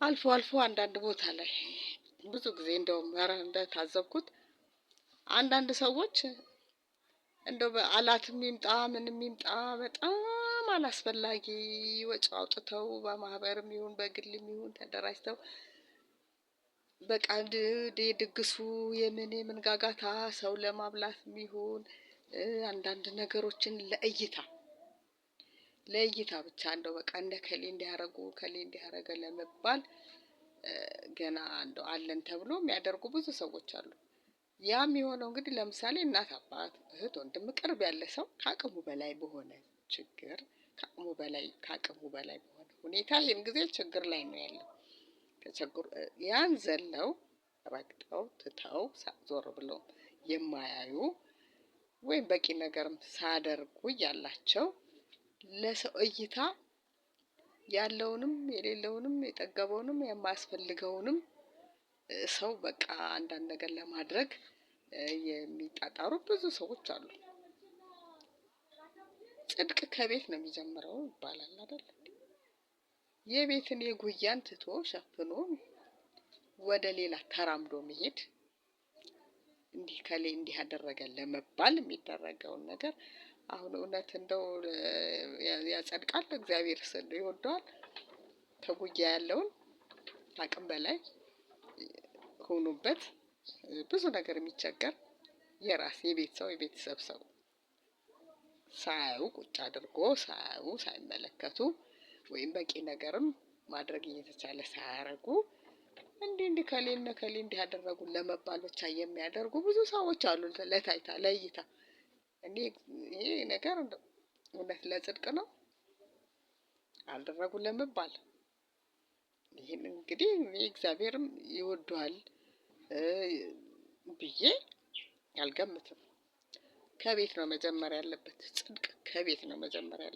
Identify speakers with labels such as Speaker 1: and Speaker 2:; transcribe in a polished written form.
Speaker 1: አልፎ አልፎ አንዳንድ ቦታ ላይ ብዙ ጊዜ እንደውም ኧረ እንደታዘብኩት አንዳንድ ሰዎች እንደው በዓላትም ይምጣ ምንም ይምጣ በጣም አላስፈላጊ ወጪ አውጥተው በማህበርም ይሁን በግልም ይሁን ተደራጅተው በቃ ድግሱ የምን ጋጋታ ሰው ለማብላትም ይሁን አንዳንድ ነገሮችን ለእይታ ብቻ እንደው በቃ እንደ ከሌ እንዲያረጉ ከሌ እንዲያረገ ለመባል ገና እንደው አለን ተብሎ የሚያደርጉ ብዙ ሰዎች አሉ። ያም የሆነው እንግዲህ ለምሳሌ እናት አባት እህት ወንድም ቅርብ ያለ ሰው ከአቅሙ በላይ በሆነ ችግር ከአቅሙ በላይ በሆነ ሁኔታ ይህን ጊዜ ችግር ላይ ነው ያለው። ተቸግሮ ያን ዘለው ረግጠው ትተው ዞር ብለው የማያዩ ወይም በቂ ነገርም ሳያደርጉ እያላቸው ለሰው እይታ ያለውንም የሌለውንም የጠገበውንም የማያስፈልገውንም ሰው በቃ አንዳንድ ነገር ለማድረግ የሚጣጣሩ ብዙ ሰዎች አሉ። ጽድቅ ከቤት ነው የሚጀምረው ይባላል አይደል? የቤትን የጉያን ትቶ ሸፍኖ ወደ ሌላ ተራምዶ መሄድ እንዲህ ከሌ እንዲህ ያደረገ ለመባል የሚደረገውን ነገር አሁን እውነት እንደው ያጸድቃል እግዚአብሔር ይወደዋል። ከጉያ ያለውን አቅም በላይ ሆኖበት ብዙ ነገር የሚቸገር የራስ የቤት ሰው የቤተሰብ ሰው ሳያዩ ቁጭ አድርጎ ሳያዩ ሳይመለከቱ ወይም በቂ ነገርም ማድረግ እየተቻለ ሳያረጉ እንዲህ ከሌ እንዲህ ያደረጉ ለመባል ብቻ የሚያደርጉ ብዙ ሰዎች አሉ። ለታይታ ለእይታ ይሄ ነገር እውነት ለጽድቅ ነው አልደረጉ ለመባል ይሄን እንግዲህ እግዚአብሔርም ይወደዋል ብዬ አልገምትም። ከቤት ነው መጀመሪያ ያለበት ጽድቅ ከቤት ነው መጀመሪያ ያለበት።